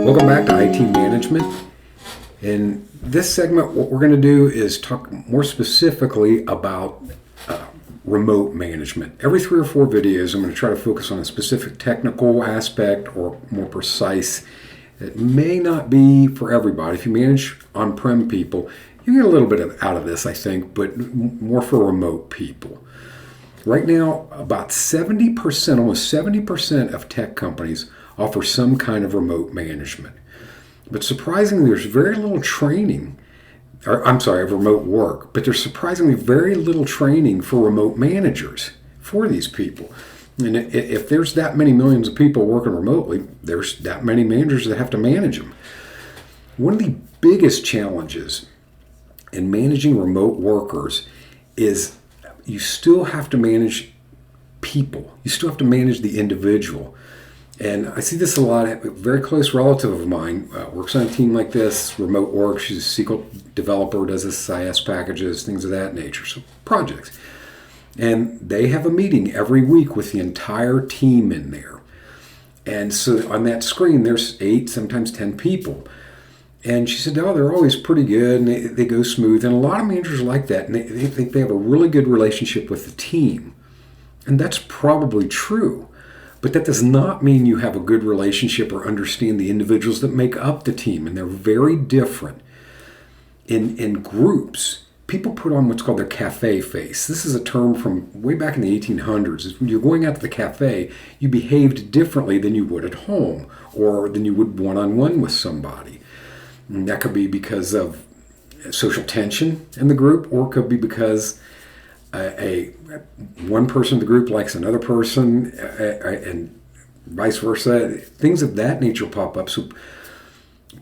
Welcome back to IT Management. In this segment, what we're going to do is talk more specifically about remote management. Every 3 or 4 videos, I'm going to try to focus on a specific technical aspect or more precise. It may not be for everybody. If you manage on-prem people, you get a little bit out of this, I think, but more for remote people. Right now, about 70%, almost 70% of tech companies offer some kind of remote management. But surprisingly, there's very little training, of remote work, but there's surprisingly very little training for remote managers for these people. And if there's that many millions of people working remotely, there's that many managers that have to manage them. One of the biggest challenges in managing remote workers is you still have to manage people. You still have to manage the individual. And I see this a lot. A very close relative of mine works on a team like this, remote work. She's a SQL developer, does SIS packages, things of that nature, so projects. And they have a meeting every week with the entire team in there. And so on that screen, there's 8, sometimes 10 people. And she said, they're always pretty good, and they go smooth. And a lot of managers like that, and they think they have a really good relationship with the team. And that's probably true. But that does not mean you have a good relationship or understand the individuals that make up the team. And they're very different. In groups, people put on what's called their cafe face. This is a term from way back in the 1800s. When you're going out to the cafe, you behaved differently than you would at home or than you would one-on-one with somebody. And that could be because of social tension in the group, or it could be because one person in the group likes another person, and vice versa. Things of that nature pop up. So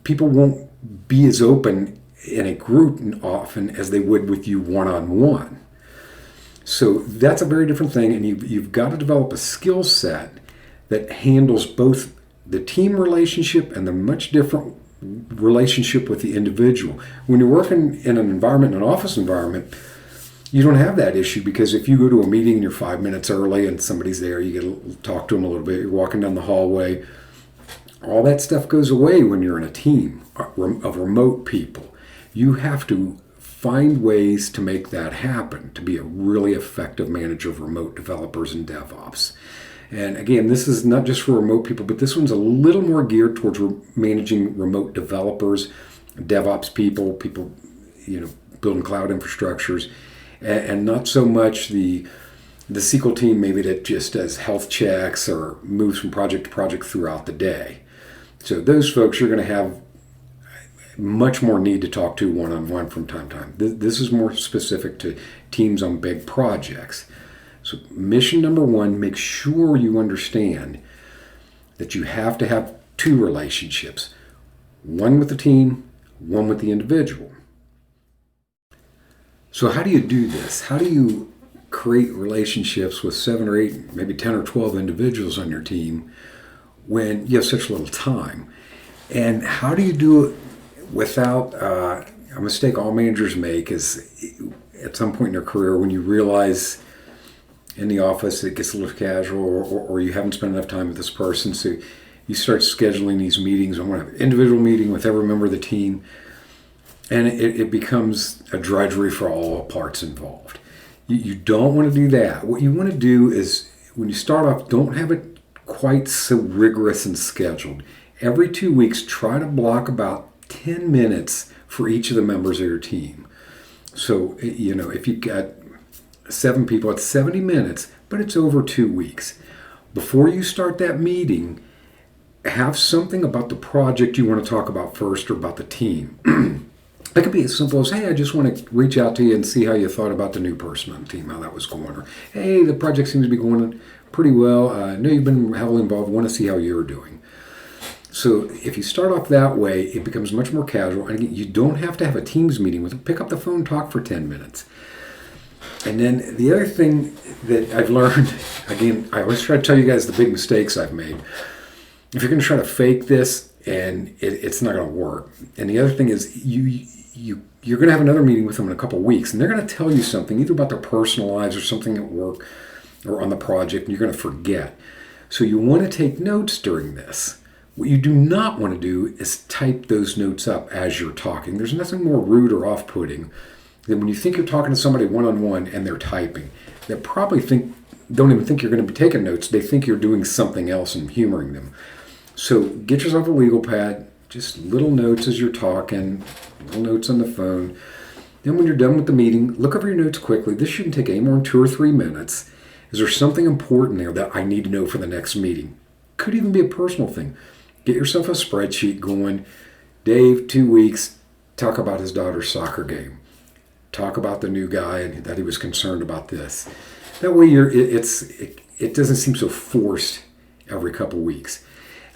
people won't be as open in a group often as they would with you one-on-one. So that's a very different thing, and you've got to develop a skill set that handles both the team relationship and the much different relationship with the individual. When you're working in an environment, an office environment, you don't have that issue, because if you go to a meeting and you're 5 minutes early and somebody's there, you get to talk to them a little bit, you're walking down the hallway, all that stuff goes away when you're in a team of remote people. You have to find ways to make that happen, to be a really effective manager of remote developers and DevOps. And again, this is not just for remote people, but this one's a little more geared towards managing remote developers, DevOps people, building cloud infrastructures, and not so much the SQL team maybe that just does health checks or moves from project to project throughout the day. So those folks you're going to have much more need to talk to one-on-one from time to time. This is more specific to teams on big projects. So mission number 1, make sure you understand that you have to have 2 relationships. One with the team, one with the individual. So how do you do this? How do you create relationships with 7 or 8, maybe 10 or 12 individuals on your team when you have such little time? And how do you do it without a mistake all managers make is at some point in their career when you realize in the office it gets a little casual, or you haven't spent enough time with this person, so you start scheduling these meetings. I want to have an individual meeting with every member of the team. And it becomes a drudgery for all parts involved. You don't want to do that. What you want to do is, when you start off, don't have it quite so rigorous and scheduled. Every 2 weeks, try to block about 10 minutes for each of the members of your team. So, if you've got 7 people, it's 70 minutes, but it's over 2 weeks. Before you start that meeting, have something about the project you want to talk about first, or about the team. It could be as simple as, hey, I just want to reach out to you and see how you thought about the new person on the team, how that was going. Or, hey, the project seems to be going pretty well. I know you've been heavily involved. I want to see how you're doing. So if you start off that way, it becomes much more casual. And again, you don't have to have a Teams meeting with them. Pick up the phone, talk for 10 minutes. And then the other thing that I've learned, again, I always try to tell you guys the big mistakes I've made. If you're going to try to fake this, and it's not going to work. And the other thing is, you're going to have another meeting with them in a couple of weeks, and they're going to tell you something, either about their personal lives or something at work or on the project, and you're going to forget. So you want to take notes during this. What you do not want to do is type those notes up as you're talking. There's nothing more rude or off-putting than when you think you're talking to somebody one-on-one and they're typing. They probably don't even think you're going to be taking notes. They think you're doing something else and humoring them. So get yourself a legal pad, just little notes as you're talking, little notes on the phone. Then when you're done with the meeting, look over your notes quickly. This shouldn't take any more than 2 or 3 minutes. Is there something important there that I need to know for the next meeting? Could even be a personal thing. Get yourself a spreadsheet going. Dave, 2 weeks, talk about his daughter's soccer game. Talk about the new guy and that he was concerned about this. That way it doesn't seem so forced every couple weeks.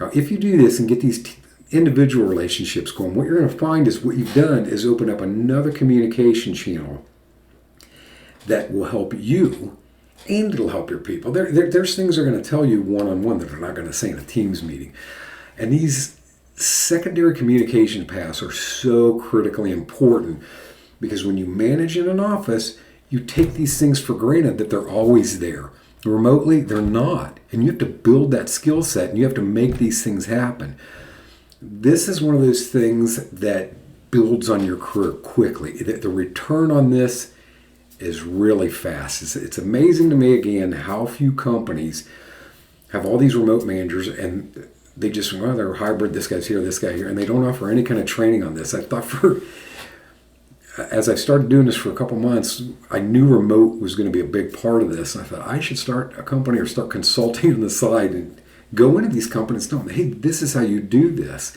Now, if you do this and get these individual relationships going, what you're going to find is what you've done is open up another communication channel that will help you and it'll help your people. There's things they're going to tell you one-on-one that they're not going to say in a Teams meeting. And these secondary communication paths are so critically important because when you manage in an office, you take these things for granted that they're always there. Remotely, they're not. And you have to build that skill set and you have to make these things happen. This is one of those things that builds on your career quickly. The return on this is really fast. It's amazing to me, again, how few companies have all these remote managers and they just, well, they're hybrid, this guy's here, this guy here, and they don't offer any kind of training on this. I thought as I started doing this for a couple months, I knew remote was going to be a big part of this. And I thought I should start a company or start consulting on the side and go into these companies and tell them, hey, this is how you do this.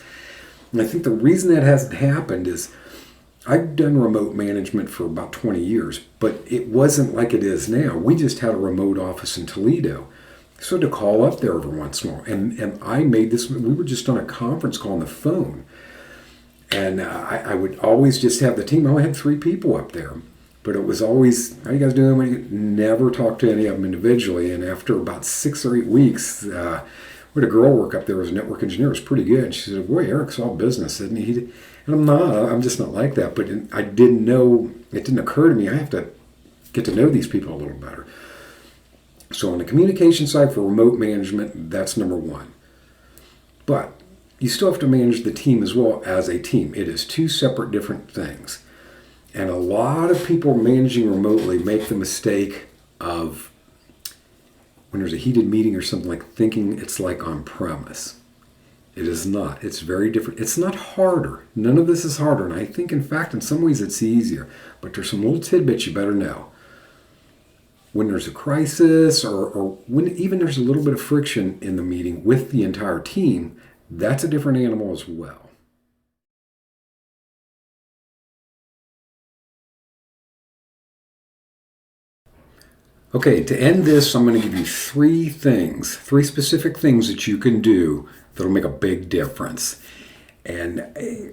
And I think the reason that hasn't happened is I've done remote management for about 20 years, but it wasn't like it is now. We just had a remote office in Toledo. So to call up there every once in a while. And I made this, we were just on a conference call on the phone. And I would always just have the team. I only had 3 people up there. But it was always, how you guys doing? Never talked to any of them individually. And after about 6 or 8 weeks, we had a girl work up there as a network engineer. It was pretty good. And she said, boy, Eric's all business, isn't he? And I'm not. I'm just not like that. But I didn't know, it didn't occur to me, I have to get to know these people a little better. So on the communication side for remote management, that's number 1. But you still have to manage the team as well as a team. It is 2 separate different things. And a lot of people managing remotely make the mistake of, when there's a heated meeting or something, like thinking it's like on premise. It is not. It's very different. It's not harder. None of this is harder. And I think, in fact, in some ways it's easier. But there's some little tidbits you better know. When there's a crisis or when even there's a little bit of friction in the meeting with the entire team, that's a different animal as well. Okay, to end this, I'm going to give you 3 specific things that you can do that'll make a big difference. And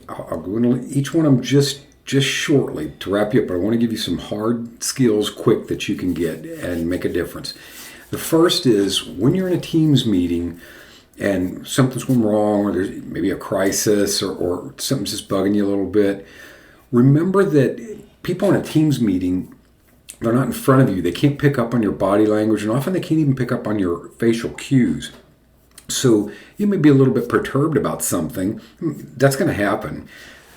I'll go into each one of them just shortly to wrap you up, but I want to give you some hard skills quick that you can get and make a difference. The first is when you're in a Teams meeting and something's going wrong or there's maybe a crisis or something's just bugging you a little bit, remember that people in a Teams meeting, they're not in front of you. They can't pick up on your body language, and often they can't even pick up on your facial cues. So you may be a little bit perturbed about something. That's going to happen.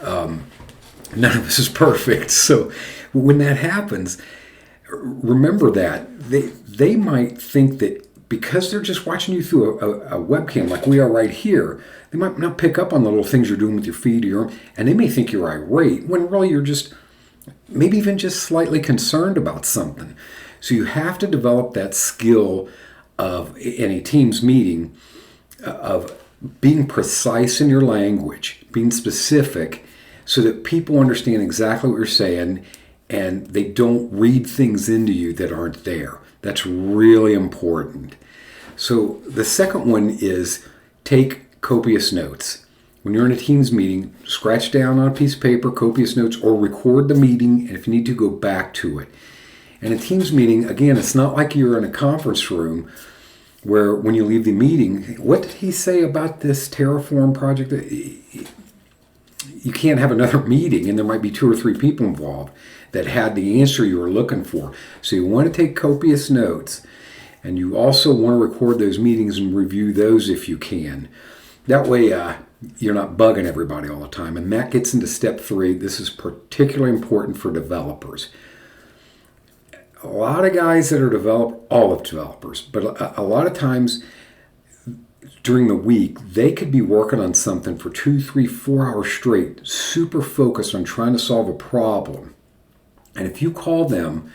None of this is perfect. So when that happens, remember that they might think that because they're just watching you through a webcam like we are right here, they might not pick up on the little things you're doing with your feet or your arm, and they may think you're irate when really you're just maybe even just slightly concerned about something. So you have to develop that skill of, in a Teams meeting, of being precise in your language, being specific, so that people understand exactly what you're saying and they don't read things into you that aren't there. That's really important. So the second one is take copious notes. When you're in a Teams meeting, scratch down on a piece of paper, copious notes, or record the meeting, and if you need to, go back to it. And a Teams meeting, again, it's not like you're in a conference room where when you leave the meeting, what did he say about this Terraform project? You can't have another meeting, and there might be 2 or 3 people involved that had the answer you were looking for. So you want to take copious notes, and you also want to record those meetings and review those if you can. That way, you're not bugging everybody all the time. And that gets into step 3. This is particularly important for developers. A lot of guys that are all of developers, but a lot of times during the week, they could be working on something for 2, 3, 4 hours straight, super focused on trying to solve a problem. And if you call them,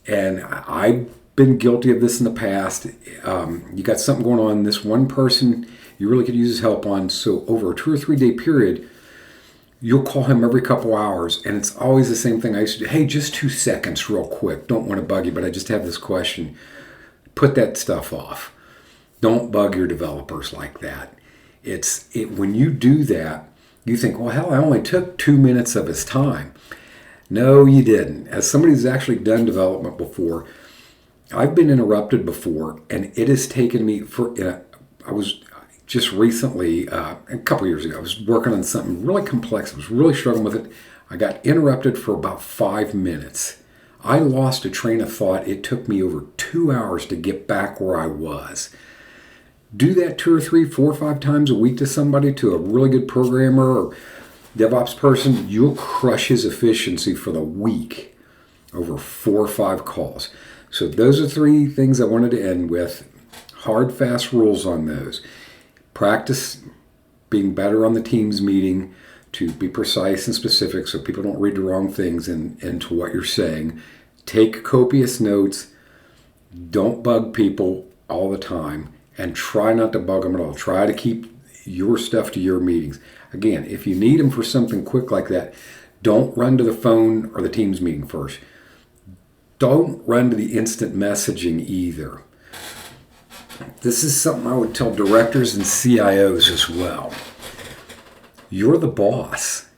and I've been guilty of this in the past, you got something going on, this one person you really could use his help on, so over a 2 or 3 day period, you'll call him every couple hours, and it's always the same thing I used to do. Hey, just 2 seconds real quick. Don't want to bug you, but I just have this question. Put that stuff off. Don't bug your developers like that. When you do that, you think, well, hell, I only took 2 minutes of his time. No, you didn't. As somebody who's actually done development before, I've been interrupted before, and it has taken me I was just recently, a couple years ago, I was working on something really complex. I was really struggling with it. I got interrupted for about 5 minutes. I lost a train of thought. It took me over 2 hours to get back where I was. Do that 2 or 3, 4 or 5 times a week to somebody, to a really good programmer or DevOps person, you'll crush his efficiency for the week over 4 or 5 calls. So those are 3 things I wanted to end with. Hard, fast rules on those. Practice being better on the Teams meeting to be precise and specific so people don't read the wrong things into what you're saying. Take copious notes. Don't bug people all the time. And try not to bug them at all. Try to keep your stuff to your meetings. Again, if you need them for something quick like that, don't run to the phone or the Teams meeting first. Don't run to the instant messaging either. This is something I would tell directors and CIOs as well. You're the boss.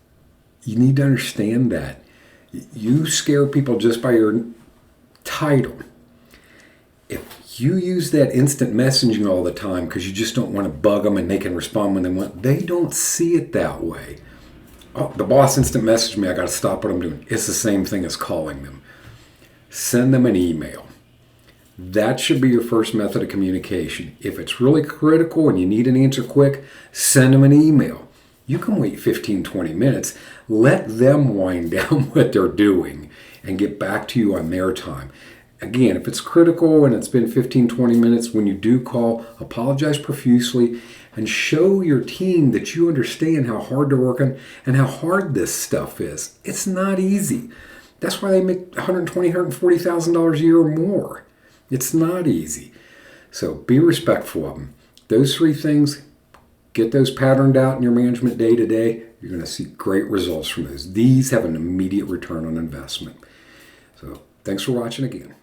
You need to understand that. You scare people just by your title. If you use that instant messaging all the time because you just don't want to bug them and they can respond when they want, they don't see it that way. Oh, the boss instant messaged me, I got to stop what I'm doing. It's the same thing as calling them. Send them an email. That should be your first method of communication. If it's really critical and you need an answer quick, send them an email. You can wait 15, 20 minutes. Let them wind down what they're doing and get back to you on their time. Again, if it's critical and it's been 15, 20 minutes, when you do call, apologize profusely and show your team that you understand how hard they're working and how hard this stuff is. It's not easy. That's why they make $120,000, $140,000 a year or more. It's not easy. So be respectful of them. Those 3 things, get those patterned out in your management day to day. You're going to see great results from those. These have an immediate return on investment. So thanks for watching again.